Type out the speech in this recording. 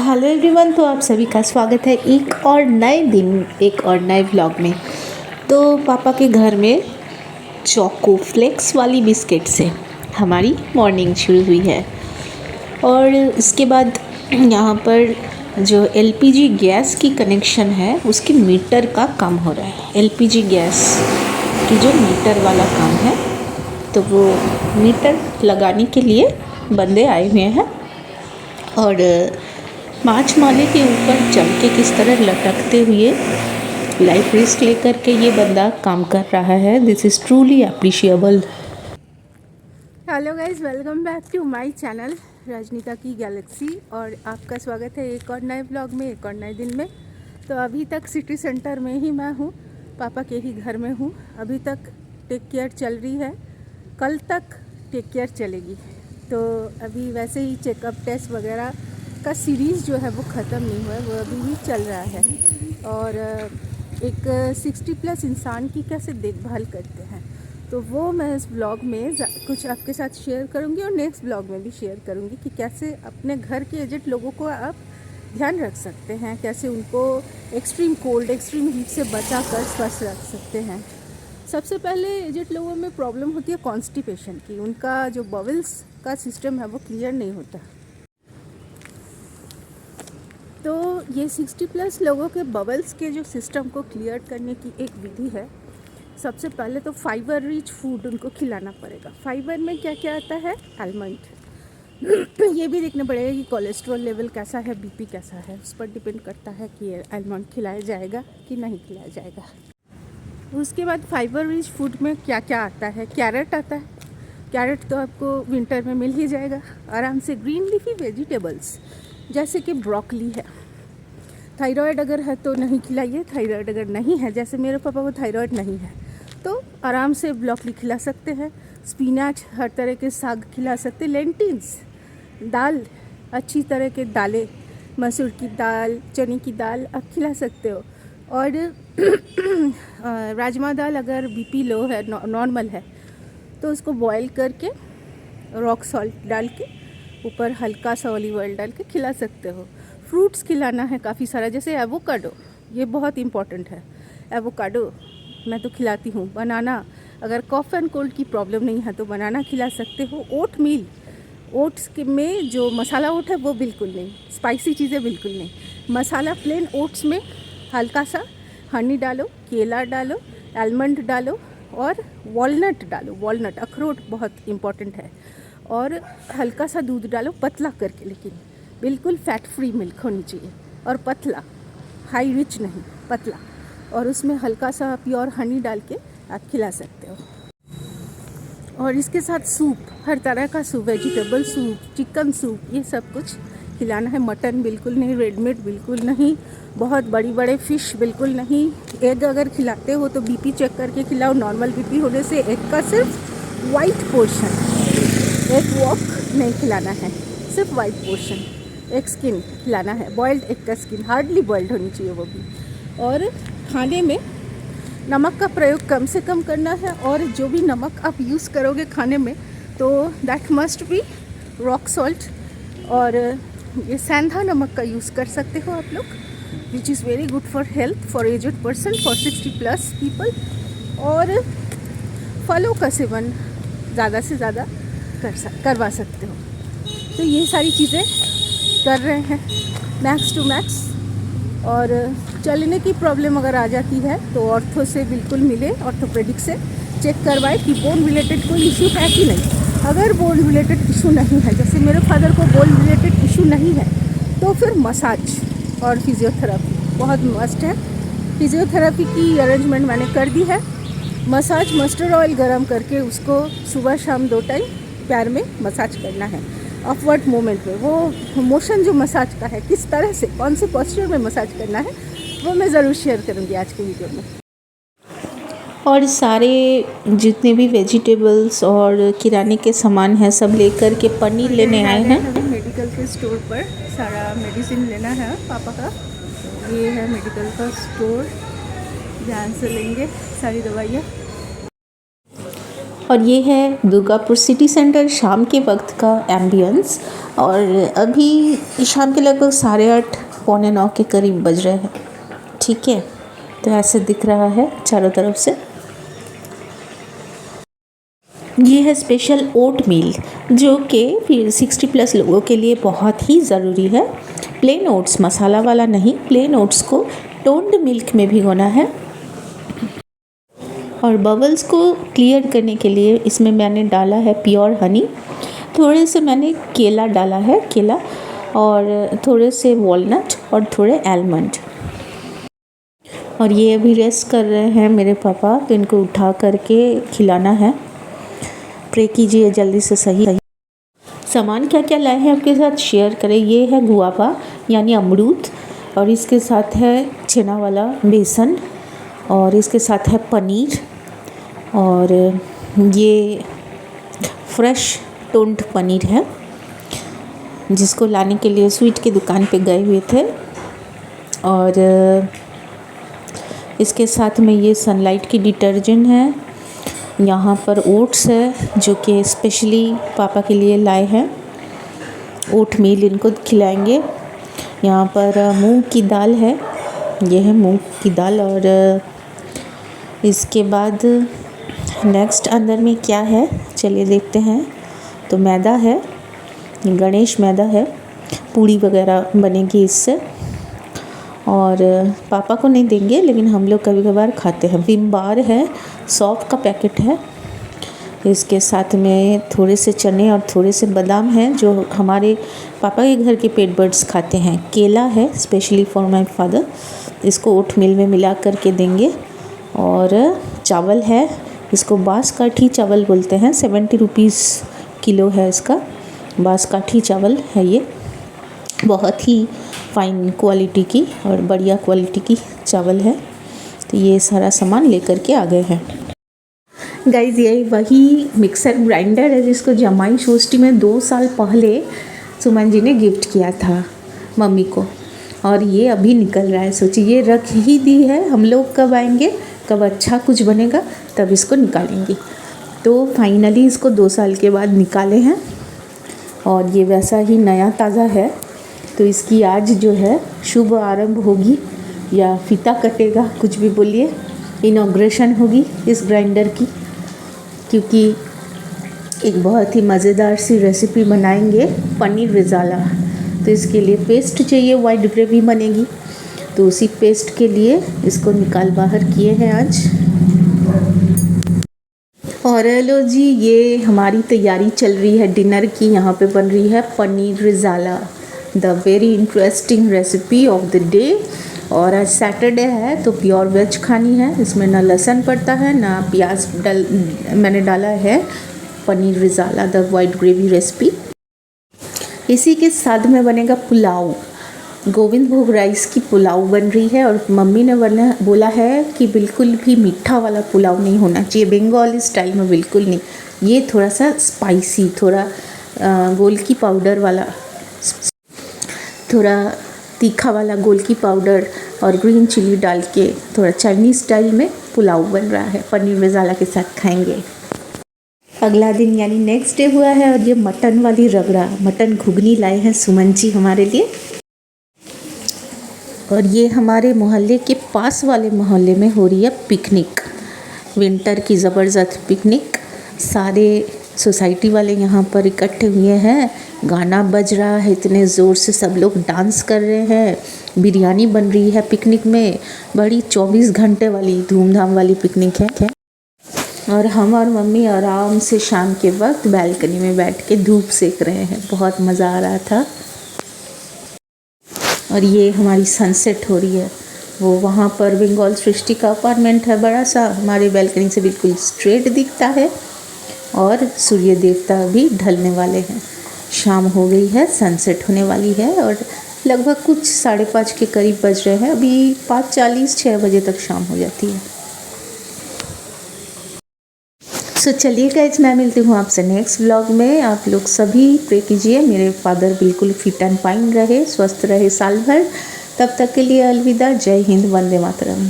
Hello everyone, तो आप सभी का स्वागत है एक और नए दिन, एक और नए व्लॉग में। तो पापा के घर में चोको फ्लेक्स वाली बिस्किट से हमारी मॉर्निंग शुरू हुई है। और इसके बाद यहाँ पर जो एलपीजी गैस की कनेक्शन है उसके मीटर का काम हो रहा है। एलपीजी गैस की जो मीटर वाला काम है, तो वो मीटर लगाने के लिए बंदे आए हुए हैं। और 5 माले के ऊपर चढ़ के किस तरह लटकते हुए लाइफ रिस्क लेकर के ये बंदा काम कर रहा है। This is truly appreciable. Hello guys, welcome back to my channel Rajnita की गैलेक्सी। और आपका स्वागत है एक और नए ब्लॉग में, एक और नए दिन में। तो अभी तक सिटी सेंटर में ही मैं हूँ, पापा के ही घर में हूँ। अभी तक टेक केयर चल रही है, कल तक टेक केयर चलेगी। तो अभी वैसे ही चेकअप टेस्ट वगैरह का सीरीज़ जो है वो ख़त्म नहीं हुआ है, वो अभी भी चल रहा है। और एक 60+ इंसान की कैसे देखभाल करते हैं, तो वो मैं इस ब्लॉग में कुछ आपके साथ शेयर करूंगी और नेक्स्ट ब्लॉग में भी शेयर करूंगी कि कैसे अपने घर के एजेड लोगों को आप ध्यान रख सकते हैं, कैसे उनको एक्सट्रीम कोल्ड, एक्सट्रीम हीट से बचा कर स्वस्थ रख सकते हैं। सबसे पहले एजेड लोगों में प्रॉब्लम होती है कॉन्स्टिपेशन की। उनका जो बॉवल्स का सिस्टम है वो क्लियर नहीं होता। तो ये 60+ लोगों के बबल्स के जो सिस्टम को क्लियर करने की एक विधि है। सबसे पहले तो फाइबर रिच फूड उनको खिलाना पड़ेगा। फाइबर में क्या क्या आता है? आलमंड। ये भी देखना पड़ेगा कि कोलेस्ट्रॉल लेवल कैसा है, बीपी कैसा है, उस पर डिपेंड करता है कि आलमंड खिलाया जाएगा कि नहीं खिलाया जाएगा। उसके बाद फाइबर रिच फूड में क्या क्या आता है? कैरेट आता है। कैरेट तो आपको विंटर में मिल ही जाएगा आराम से। ग्रीन लीफी वेजिटेबल्स जैसे कि ब्रोकली है। थायराइड अगर है तो नहीं खिलाइए, थायराइड अगर नहीं है, जैसे मेरे पापा को थायराइड नहीं है, तो आराम से ब्रोकली खिला सकते हैं। स्पिनच, हर तरह के साग खिला सकते हैं। लेंटिल्स, दाल, अच्छी तरह के दालें, मसूर की दाल, चने की दाल आप खिला सकते हो। और राजमा दाल अगर बीपी लो है, नॉर्मल है, तो उसको बॉईल करके रॉक सॉल्ट डाल के ऊपर हल्का सा ऑलिव ऑयल डाल के खिला सकते हो। फ्रूट्स खिलाना है काफ़ी सारा, जैसे एवोकाडो, ये बहुत इंपॉर्टेंट है। एवोकाडो मैं तो खिलाती हूँ। बनाना, अगर कॉफ एंड कोल्ड की प्रॉब्लम नहीं है तो बनाना खिला सकते हो। ओट मील, ओट्स के में जो मसाला ओट है वो बिल्कुल नहीं, स्पाइसी चीज़ें बिल्कुल नहीं। मसाला प्लेन ओट्स में हल्का सा हनी डालो, केला डालो, आलमंड डालो और वॉलनट डालो। वॉलनट, अखरोट बहुत इंपॉर्टेंट है। और हल्का सा दूध डालो, पतला करके, लेकिन बिल्कुल फैट फ्री मिल्क होनी चाहिए और पतला, हाई रिच नहीं, पतला। और उसमें हल्का सा प्योर हनी डाल के आप खिला सकते हो। और इसके साथ सूप, हर तरह का soup, vegetable soup, chicken soup, ये सब कुछ खिलाना है। मटन बिल्कुल नहीं, रेड मीट बिल्कुल नहीं, बहुत बड़ी बड़े फ़िश बिल्कुल नहीं। एग अगर खिलाते हो तो बीपी चेक करके खिलाओ। नॉर्मल बीपी होने से एग का सिर्फ वाइट पोर्शन, एग वॉक नहीं खिलाना है, सिर्फ वाइट पोर्शन। एग स्किन खिलाना है, बॉइल्ड एग का स्किन, हार्डली बॉइल्ड होनी चाहिए वो भी। और खाने में नमक का प्रयोग कम से कम करना है। और जो भी नमक आप यूज़ करोगे खाने में, तो that must be rock salt. और ये सेंधा नमक का यूज़ कर सकते हो आप लोग, which is very good for health, for aged person, for 60+ people. और फलों का सेवन ज़्यादा से ज़्यादा करवा सकते हो। तो ये सारी चीज़ें कर रहे हैं मैक्स टू मैक्स। और चलने की प्रॉब्लम अगर आ जाती है तो ऑर्थो से बिल्कुल मिले, ऑर्थोपेडिक से चेक करवाए कि बोन रिलेटेड कोई इशू है कि नहीं। अगर बोन रिलेटेड इशू नहीं है, जैसे मेरे फादर को बोन रिलेटेड इशू नहीं है, तो फिर मसाज और फिजियोथेरेपी बहुत मस्ट है। फिजियोथेरेपी की अरेंजमेंट मैंने कर दी है। मसाज, मस्टर्ड ऑयल गरम करके उसको सुबह शाम 2 टाइम पैर में मसाज करना है। अपवर्ड मूवमेंट में वो मोशन जो मसाज का है, किस तरह से, कौन से पोस्चर में मसाज करना है, वो मैं ज़रूर शेयर करूँगी आज के वीडियो में। और सारे जितने भी वेजिटेबल्स और किराने के सामान हैं सब लेकर के पनीर लेने आए हैं। अभी मेडिकल के स्टोर पर सारा मेडिसिन लेना है पापा का। तो ये है मेडिकल का स्टोर, ध्यान से लेंगे सारी दवाइयाँ। और ये है दुर्गापुर सिटी सेंटर शाम के वक्त का एम्बियंस। और अभी शाम के लगभग 8:30 पौने 9 के करीब बज रहे हैं। ठीक है, तो ऐसे दिख रहा है चारों तरफ से। ये है स्पेशल ओट मील, जो कि फिर 60+ लोगों के लिए बहुत ही ज़रूरी है। प्लेन ओट्स, मसाला वाला नहीं, प्लेन ओट्स को टोन्ड मिल्क में भिगोना है। और बबल्स को क्लियर करने के लिए इसमें मैंने डाला है प्योर हनी, थोड़े से मैंने केला डाला है, केला, और थोड़े से वॉलनट और थोड़े आलमंड। और ये अभी रेस्ट कर रहे हैं मेरे पापा, तो इनको उठा करके खिलाना है। प्रे कीजिए जल्दी से सही। सामान क्या क्या लाए हैं आपके साथ शेयर करें। ये है गुआवा यानी अमरूद, और इसके साथ है छेना वाला बेसन, और इसके साथ है पनीर, और ये फ्रेश टोन्ड पनीर है जिसको लाने के लिए स्वीट की दुकान पे गए हुए थे। और इसके साथ में ये सनलाइट की डिटर्जेंट है। यहाँ पर ओट्स है जो कि स्पेशली पापा के लिए लाए हैं, ओट मील इनको खिलाएंगे। यहाँ पर मूंग की दाल है, ये है मूंग की दाल। और इसके बाद नेक्स्ट अंदर में क्या है चलिए देखते हैं। तो मैदा है, गणेश मैदा है, पूड़ी वगैरह बनेगी इससे। और पापा को नहीं देंगे लेकिन हम लोग कभी कभार खाते हैं। विम बार है, सौंफ का पैकेट है। इसके साथ में थोड़े से चने और थोड़े से बादाम हैं जो हमारे पापा के घर के पेट बर्ड्स खाते हैं। केला है स्पेशली फॉर माय फादर, इसको ओट मील में मिला करके देंगे। और चावल है, इसको बासकाठी चावल बोलते हैं, 70 रुपीज़ किलो है इसका। बासकाठी चावल है ये, बहुत ही फ़ाइन क्वालिटी की और बढ़िया क्वालिटी की चावल है। तो ये सारा सामान लेकर के आ गए हैं। गाइज़ यही वही मिक्सर ग्राइंडर है जिसको जमाई षष्ठी में 2 साल पहले सुमन जी ने गिफ्ट किया था मम्मी को, और ये अभी निकल रहा है। सोचिए, ये रख ही दी है, हम लोग कब आएंगे, कब अच्छा कुछ बनेगा तब इसको निकालेंगे। तो फाइनली इसको 2 साल के बाद निकाले हैं, और ये वैसा ही नया ताज़ा है। तो इसकी आज जो है शुभ आरंभ होगी, या फीता कटेगा, कुछ भी बोलिए, इनॉग्रेशन होगी इस ग्राइंडर की। क्योंकि एक बहुत ही मज़ेदार सी रेसिपी बनाएंगे, पनीर रिज़ाला। तो इसके लिए पेस्ट चाहिए, वाइट ग्रेवी बनेगी। तो उसी पेस्ट के लिए इसको निकाल बाहर किए हैं आज। और लो जी, ये हमारी तैयारी चल रही है डिनर की। यहाँ पे बन रही है paneer rezala, the very interesting recipe of the day. और आज सैटरडे है तो प्योर वेज खानी है, इसमें ना लहसुन पड़ता है ना प्याज मैंने डाला है। Paneer rezala the white gravy recipe. इसी के साथ में बनेगा पुलाव, गोविंद भोग राइस की पुलाव बन रही है। और मम्मी ने बोला है कि बिल्कुल भी मीठा वाला पुलाव नहीं होना चाहिए, बंगाली स्टाइल में बिल्कुल नहीं। ये थोड़ा सा स्पाइसी, थोड़ा गोलकी पाउडर वाला, थोड़ा तीखा वाला गोलकी पाउडर और ग्रीन चिली डाल के थोड़ा चाइनीज़ स्टाइल में पुलाव बन रहा है, पनीर रिज़ाला के साथ खाएंगे। अगला दिन यानी नेक्स्ट डे हुआ है, और ये मटन वाली रगड़ा, मटन घुगनी लाए हैं सुमन जी हमारे लिए। और ये हमारे मोहल्ले के पास वाले मोहल्ले में हो रही है पिकनिक, विंटर की ज़बरदस्त पिकनिक। सारे सोसाइटी वाले यहाँ पर इकट्ठे हुए हैं, गाना बज रहा है इतने ज़ोर से, सब लोग डांस कर रहे हैं, बिरयानी बन रही है पिकनिक में। बड़ी 24 घंटे वाली धूमधाम वाली पिकनिक है। और हम और मम्मी आराम से शाम के वक्त बालकनी में बैठ के धूप सेक रहे हैं, बहुत मज़ा आ रहा था। और ये हमारी सनसेट हो रही है, वो वहाँ पर बंगाल सृष्टि का अपार्टमेंट है बड़ा सा, हमारे बालकनी से बिल्कुल स्ट्रेट दिखता है। और सूर्य देवता भी ढलने वाले हैं, शाम हो गई है, सनसेट होने वाली है। और लगभग कुछ 5:30 के करीब बज रहे हैं, अभी 5:40 6 बजे तक शाम हो जाती है। सो चलिए गाइस, मैं मिलती हूँ आपसे नेक्स्ट व्लॉग में। आप लोग सभी प्रे कीजिए मेरे फादर बिल्कुल फिट एंड फाइन रहे, स्वस्थ रहे साल भर। तब तक के लिए अलविदा, जय हिंद, वंदे मातरम।